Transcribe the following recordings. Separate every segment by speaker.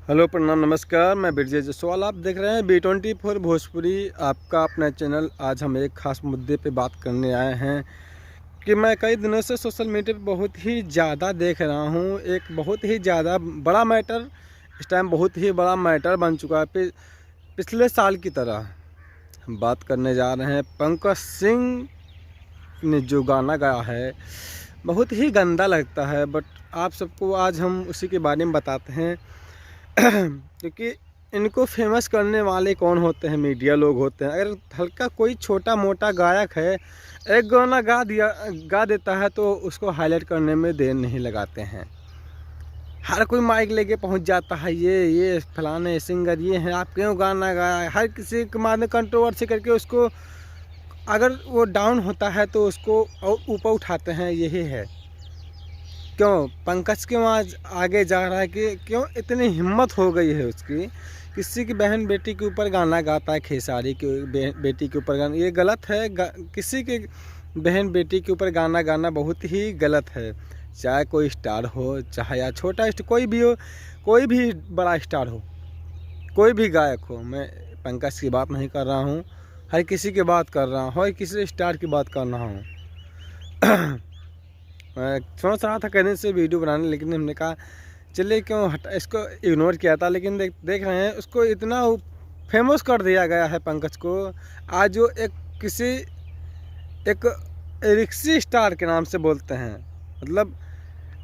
Speaker 1: Hello प्रणाम नमस्कार, मैं बिरजे जसवाल। आप देख रहे हैं B24 भोजपुरी, आपका अपना चैनल। आज हम एक ख़ास मुद्दे पे बात करने आए हैं कि मैं कई दिनों से सोशल मीडिया पे बहुत ही ज़्यादा देख रहा हूँ। एक बहुत ही ज़्यादा बड़ा मैटर, इस टाइम बहुत ही बड़ा मैटर बन चुका है। पिछले साल की तरह हम बात करने जा रहे हैं। पंकज सिंह ने जो गाना गाया है बहुत ही गंदा लगता है, बट आप सबको आज हम उसी के बारे में बताते हैं। क्योंकि इनको फेमस करने वाले कौन होते हैं? मीडिया लोग होते हैं। अगर हल्का कोई छोटा मोटा गायक है, एक गाना गा देता है तो उसको हाईलाइट करने में देर नहीं लगाते हैं। हर कोई माइक लेके पहुंच जाता है, ये फलाने सिंगर ये हैं, आप क्यों गाना गाया। हर किसी के माध्यम कंट्रोवर्सी करके उसको, अगर वो डाउन होता है तो उसको ऊपर उठाते हैं। यही है। क्यों पंकज क्यों आज आगे जा रहा है? कि क्यों इतनी हिम्मत हो गई है उसकी? किसी की बहन बेटी के ऊपर गाना गाता है, खेसारी की बेटी के ऊपर गाना, ये गलत है। किसी के बहन बेटी के ऊपर गाना गाना बहुत ही गलत है। चाहे कोई स्टार हो, चाहे या छोटा कोई भी हो, कोई भी बड़ा स्टार हो, कोई भी गायक हो। मैं पंकज की बात नहीं कर रहा हूँ, हर किसी की बात कर रहा हूँ, हर किसी स्टार की बात कर रहा हूँ। मैं सोच रहा था कहने से वीडियो बनाने, लेकिन हमने कहा चलिए क्यों हटा, इसको इग्नोर किया था। लेकिन देख रहे हैं उसको इतना फेमस कर दिया गया है पंकज को। आज जो एक रिक्सी स्टार के नाम से बोलते हैं। मतलब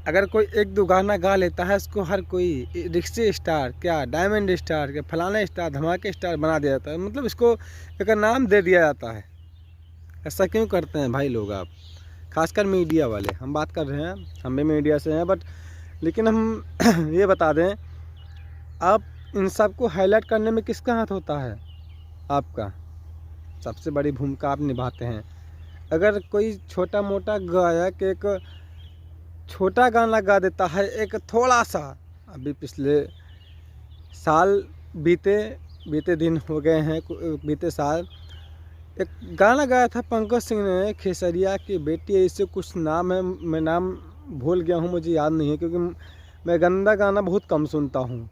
Speaker 1: अगर कोई एक दो गाना गा लेता है, उसको हर कोई रिक्सी स्टार, क्या डायमंड स्टार, क्या फलाने स्टार, धमाके स्टार बना दिया जाता है। मतलब इसको एक नाम दे दिया जाता है। ऐसा क्यों करते हैं भाई लोग? आप खासकर मीडिया वाले, हम बात कर रहे हैं, हम भी मीडिया से हैं, बट लेकिन हम ये बता दें, आप इन सब को हाईलाइट करने में किसका हाथ होता है? आपका। सबसे बड़ी भूमिका आप निभाते हैं। अगर कोई छोटा मोटा गायक एक छोटा गाना गा देता है, एक थोड़ा सा, अभी पिछले साल बीते दिन हो गए हैं, बीते साल एक गाना गाया था पंकज सिंह ने, खेसरिया की बेटी, इससे कुछ नाम है, मैं नाम भूल गया हूँ, मुझे याद नहीं है, क्योंकि मैं गंदा गाना बहुत कम सुनता हूँ।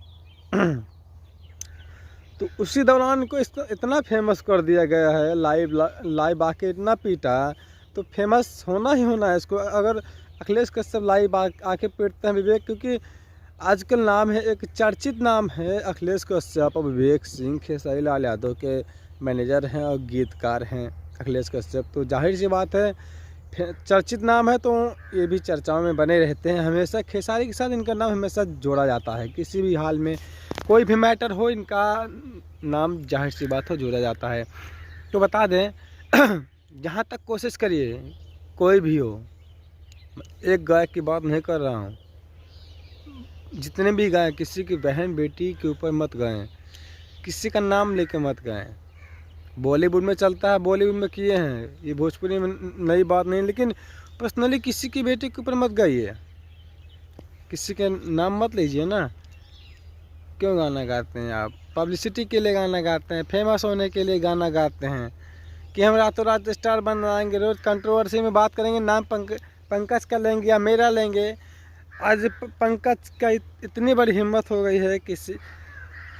Speaker 1: तो उसी दौरान को इतना फेमस कर दिया गया है, लाइव आके इतना पीटा, तो फेमस होना ही होना है इसको। अगर अखिलेश कश्यप लाइव आके पीटते हैं विवेक, क्योंकि आजकल नाम है, एक चर्चित नाम है अखिलेश कश्यप और विवेक सिंह, खेसारी लाल यादव के मैनेजर हैं और गीतकार हैं अखिलेश कश्यप। तो जाहिर सी बात है, चर्चित नाम है तो ये भी चर्चाओं में बने रहते हैं। हमेशा खेसारी के साथ इनका नाम हमेशा जोड़ा जाता है, किसी भी हाल में कोई भी मैटर हो, इनका नाम जाहिर सी बात हो जोड़ा जाता है। तो बता दें, जहाँ तक कोशिश करिए, कोई भी हो, एक गायक की बात नहीं कर रहा हूँ, जितने भी गाएं, किसी की बहन बेटी के ऊपर मत गाएं, किसी का नाम लेके मत गाएं। बॉलीवुड में चलता है, बॉलीवुड में किए हैं, ये भोजपुरी में नई बात नहीं। लेकिन पर्सनली किसी की बेटी के ऊपर मत गाइए, किसी के नाम मत लीजिए ना। क्यों गाना गाते हैं आप? पब्लिसिटी के लिए गाना गाते हैं, फेमस होने के लिए गाना गाते हैं कि हम रातों रात स्टार बन जाएंगे, रोज़ कंट्रोवर्सी में बात करेंगे, नाम पंकज का लेंगे या मेरा लेंगे। आज पंकज का इतनी बड़ी हिम्मत हो गई है,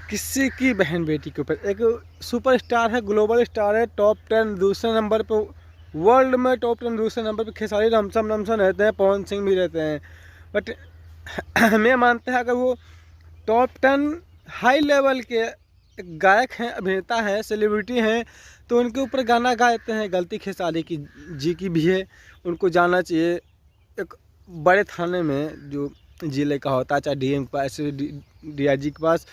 Speaker 1: किसी की बहन बेटी के ऊपर। एक सुपर स्टार है, ग्लोबल स्टार है, टॉप 10 दूसरे नंबर पे, वर्ल्ड में टॉप 10 दूसरे नंबर पे खेसारी रमसम रहते हैं, पवन सिंह भी रहते हैं। बट हमें मानते हैं, अगर वो टॉप 10 हाई लेवल के गायक हैं, अभिनेता हैं, सेलिब्रिटी हैं, तो उनके ऊपर गाना गाते हैं। गलती खेसारी की जी की भी है, उनको जाना चाहिए एक बड़े थाने में, जो जिले का होता है, चाहे DM के पास, DIG के पास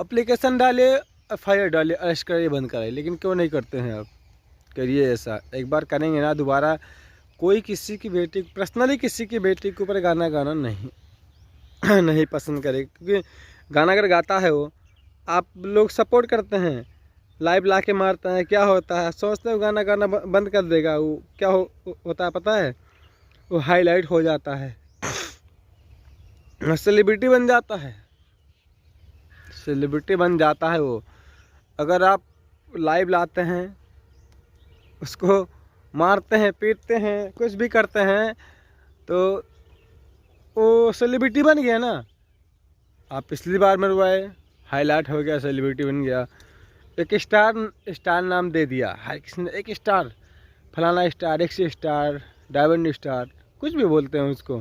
Speaker 1: एप्लीकेशन डाले, FIR डाले, अरेस्ट करिए, बंद कराइए। लेकिन क्यों नहीं करते हैं आप? करिए ऐसा, एक बार करेंगे ना, दोबारा कोई किसी की बेटी, पर्सनली किसी की बेटी के ऊपर गाना गाना नहीं नहीं पसंद करे। क्योंकि गाना अगर गाता है वो, आप लोग सपोर्ट करते हैं, लाइव ला के मारते हैं, क्या होता है? सोचते हो गाना गाना बंद कर देगा, वो क्या होता है पता है? वो हाईलाइट हो जाता है, सेलिब्रिटी बन जाता है, सेलिब्रिटी बन जाता है वो। अगर आप लाइव लाते हैं, उसको मारते हैं, पीटते हैं, कुछ भी करते हैं, तो वो सेलिब्रिटी बन गया ना। आप पिछली बार मरवाए, हाईलाइट हो गया, सेलिब्रिटी बन गया, एक स्टार नाम दे दिया, हर किसी ने एक स्टार, फलाना star, x star, diamond star, कुछ भी बोलते हैं उसको।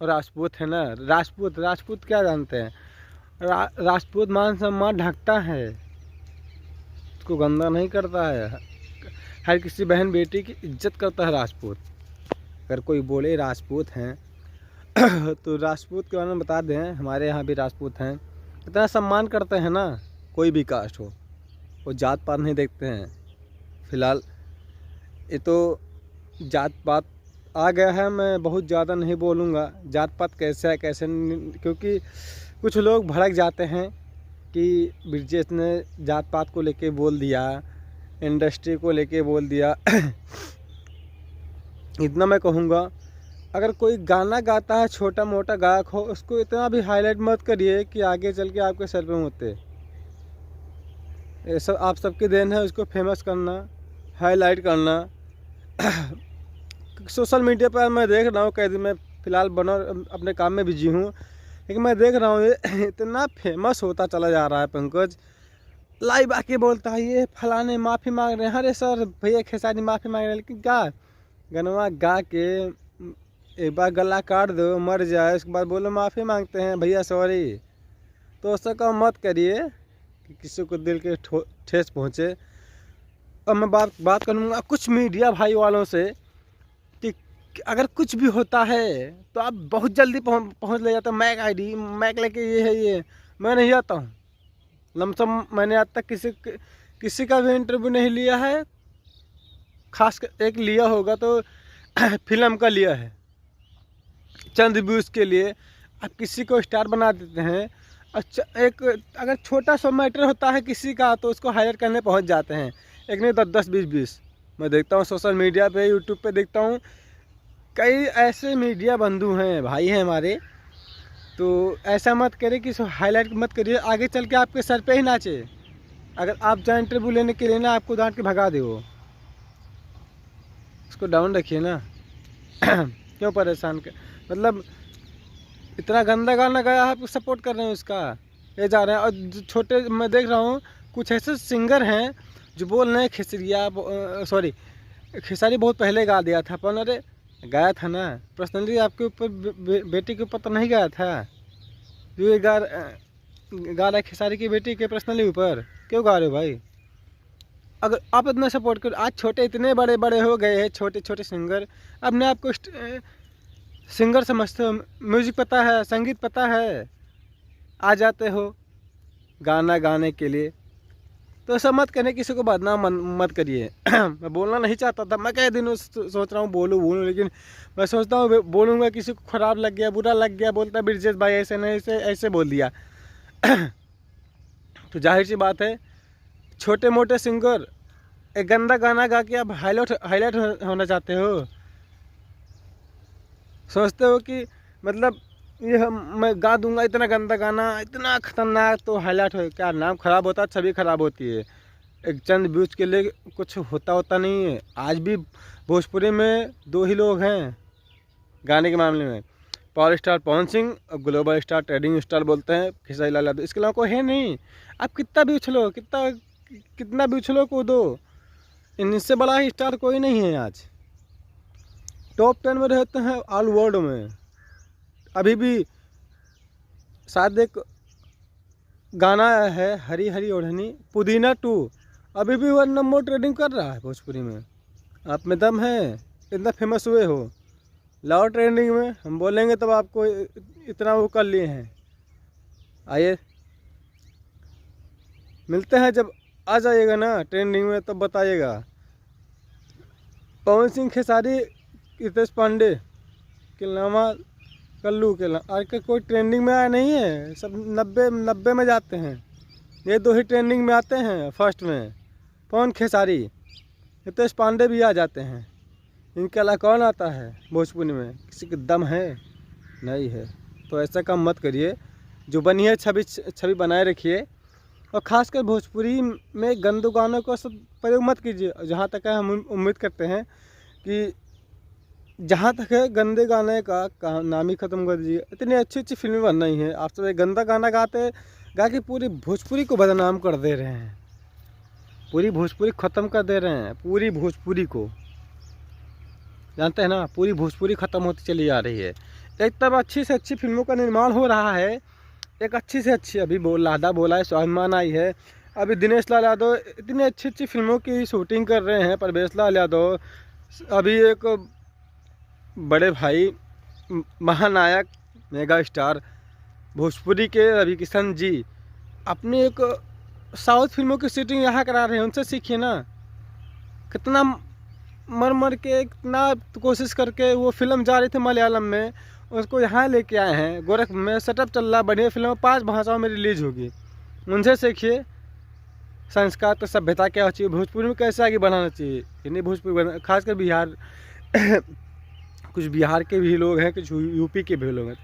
Speaker 1: राजपूत है ना, राजपूत क्या जानते हैं? राजपूत मान सम्मान ढकता है, उसको गंदा नहीं करता है, हर किसी बहन बेटी की इज्जत करता है राजपूत। अगर कोई बोले राजपूत हैं तो राजपूत के बारे में बता दें, हमारे यहाँ भी राजपूत हैं, इतना सम्मान करते हैं ना, कोई भी कास्ट हो, वो जात पात नहीं देखते हैं। फिलहाल ये तो जात पात आ गया है, मैं बहुत ज़्यादा नहीं बोलूँगा जात पात कैसे है कैसे नहीं, क्योंकि कुछ लोग भड़क जाते हैं कि ब्रिजेश ने जात पात को लेके बोल दिया, इंडस्ट्री को लेके बोल दिया। इतना मैं कहूँगा, अगर कोई गाना गाता है, छोटा मोटा गायक हो, उसको इतना भी हाईलाइट मत करिए कि आगे चल के आपके सर पे होते। ये सब आप सबकी देन है, उसको फेमस करना, हाईलाइट करना। सोशल मीडिया पर मैं देख रहा हूँ, कई दिन में फ़िलहाल बना अपने काम में बिजी हूँ, लेकिन मैं देख रहा हूँ ये इतना फेमस होता चला जा रहा है। पंकज लाइव आके बोलता है ये फलाने माफ़ी मांग रहे हैं, अरे सर भैया खेसारी माफ़ी मांग रहे हैं, लेकिन गा गनवा गा के एक बार गला काट दो, मर जाए, उसके बाद बोलो माफ़ी मांगते हैं भैया सॉरी। तो ऐसा काम मत करिए कि किसी को दिल के ठेस पहुँचे। अब मैं बात करूँगा कुछ मीडिया भाई वालों से कि अगर कुछ भी होता है तो आप बहुत जल्दी पहुँच ले जाते हो, मैक आईडी मैक लेके ये है ये, मैं नहीं आता हूँ लमसम। मैंने आज तक किसी का भी इंटरव्यू नहीं लिया है, खास कर एक लिया होगा तो फिल्म का लिया है, चंद व्यूज़ के लिए आप किसी को स्टार बना देते हैं। अच्छा, एक अगर छोटा सा मैटर होता है किसी का तो उसको हायर करने पहुंच जाते हैं, एक नहीं 10 20 मैं देखता हूं सोशल मीडिया पे, यूट्यूब पे देखता हूं, कई ऐसे मीडिया बंधु हैं, भाई हैं हमारे। तो ऐसा मत करिए कि हाईलाइट मत करिए, आगे चल के आपके सर पे ही नाचे। अगर आप जाए इंटरव्यू लेने के लिए ना, आपको डांट के भगा दे, वो उसको डाउन रखिए ना। क्यों परेशान कर, मतलब इतना गंदा गाना गाया है, आप सपोर्ट कर रहे हैं उसका, ये जा रहे हैं। और छोटे मैं देख रहा हूँ कुछ ऐसे सिंगर हैं जो बोल रहे हैं खेसारी बहुत पहले गा दिया था, पर अरे गाया था ना, पर्सनली आपके ऊपर बेटी के ऊपर तो नहीं गाया था, जो ये गा रहा है खेसारी की बेटी के पर्सनली ऊपर, क्यों गा रहे हो भाई? अगर आप इतना सपोर्ट करो, आज छोटे इतने बड़े बड़े हो गए हैं, छोटे छोटे सिंगर, अपने आप को सिंगर समझते हो, म्यूजिक पता है, संगीत पता है, आ जाते हो गाना गाने के लिए। तो ऐसा मत करने, किसी को बदनाम मत करिए। मैं बोलना नहीं चाहता था, मैं कई दिनों सोच रहा हूँ बोलूँ, लेकिन मैं सोचता हूँ बोलूँगा किसी को ख़राब लग गया, बुरा लग गया, बोलता ब्रिजेश भाई ऐसे नहीं ऐसे बोल दिया। तो जाहिर सी बात है, छोटे मोटे सिंगर एक गंदा गाना गा के आप हाईलाइट होना चाहते हो, सोचते हो कि मतलब ये मैं गा दूंगा इतना गंदा गाना, इतना खतरनाक, तो हाईलाइट हो, क्या नाम खराब होता है, छवि खराब होती है। एक चंद व्यूज के लिए कुछ होता नहीं है। आज भी भोजपुरी में 2 ही लोग हैं गाने के मामले में, पावर स्टार पवन सिंह और ग्लोबल स्टार ट्रेडिंग स्टार बोलते हैं खेसारी लाल यादव, इसके अलावा कोई है नहीं। आप कितना भी उछलो, कितना भी उछलो कूदो, इनसे बड़ा ही स्टार कोई नहीं है। आज टॉप 10 में रहते हैं ऑल वर्ल्ड में। अभी भी शायद एक गाना है हरी हरी ओढ़नी पुदीना 2, अभी भी 1 नंबर ट्रेडिंग कर रहा है भोजपुरी में। आप में दम है, इतना फेमस हुए हो, लाओ ट्रेंडिंग में, हम बोलेंगे तब आपको इतना वो कर लिए हैं। आइए मिलते हैं, जब आ जाइएगा ना ट्रेंडिंग में तब बताइएगा। पवन सिंह, खेसारी, रितेश पांडे के अलावा कल्लू के अलावा आज का कोई ट्रेंडिंग में आया नहीं है, सब 90 में जाते हैं। ये 2 ही ट्रेंडिंग में आते हैं फर्स्ट में, पवन खेसारी, रितेश पांडे भी आ जाते हैं। इनके अलावा कौन आता है भोजपुरी में? किसी के दम है? नहीं है। तो ऐसा काम मत करिए, जो बनी है छवि बनाए रखिए, और ख़ासकर भोजपुरी में गंदू गानों को सब प्रयोग मत कीजिए। जहाँ तक है हम उम्मीद करते हैं कि जहाँ तक है गंदे गाने का नाम ही ख़त्म कर दीजिए। इतनी अच्छी अच्छी फिल्में बन रही हैं, आप सब एक गंदा गाना गा के पूरी भोजपुरी को बदनाम कर दे रहे हैं, पूरी भोजपुरी ख़त्म कर दे रहे हैं, पूरी भोजपुरी को जानते हैं ना, पूरी भोजपुरी ख़त्म होती चली जा रही है। एक तब अच्छी से अच्छी फिल्मों का निर्माण हो रहा है, एक अच्छी से अच्छी अभी लादा बोला है, स्वाभिमान आई है, अभी दिनेश लाल यादव इतनी अच्छी अच्छी फिल्मों की शूटिंग कर रहे हैं, परवेश लाल यादव, अभी एक बड़े भाई महानायक मेगा स्टार भोजपुरी के रवि किशन जी अपनी एक साउथ फिल्मों की शूटिंग यहाँ करा रहे हैं, उनसे सीखिए ना। कितना मर मर के कितना कोशिश करके वो फिल्म जा रही थी मलयालम में, उसको यहाँ लेके आए हैं। गोरख में सेटअप चल रहा, बढ़िया फिल्म 5 भाषाओं में रिलीज होगी, उनसे सीखिए संस्कार तो सभ्यता क्या होनी चाहिए, भोजपुरी में कैसे आगे बढ़ाना चाहिए। इन्हीं भोजपुरी खासकर बिहार कुछ बिहार के भी लोग हैं, कुछ यूपी के भी लोग हैं,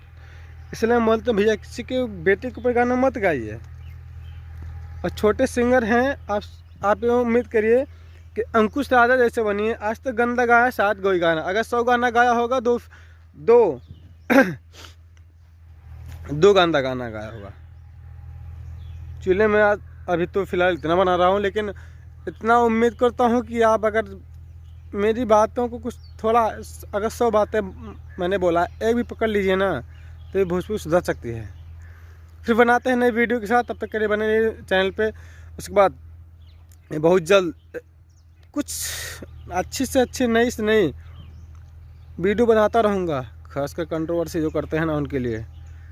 Speaker 1: इसलिए मैं बोलते हैं भैया किसी के बेटे के ऊपर गाना मत गाइए। और छोटे सिंगर हैं, आप ये उम्मीद करिए कि अंकुश राजा जैसे बनिए। आज तक गंदा गाया 7 कोई गाना, अगर 100 गाना गाया होगा दो गंदा गाना गाया होगा। चूल्हे में आज अभी तो फिलहाल इतना बना रहा हूँ, लेकिन इतना उम्मीद करता हूँ कि आप अगर मेरी बातों को कुछ थोड़ा, अगर 100 बातें मैंने बोला एक भी पकड़ लीजिए ना, तो ये भोजपुरी सुधर सकती है। फिर बनाते हैं नई वीडियो के साथ, तब तक के लिए बने रहिए चैनल पे। उसके बाद बहुत जल्द कुछ अच्छी से अच्छी नई से नई वीडियो बनाता रहूँगा, खासकर कंट्रोवर्सी जो करते हैं ना उनके लिए।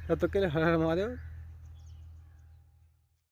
Speaker 1: तब तक के लिए हर हर महादेव।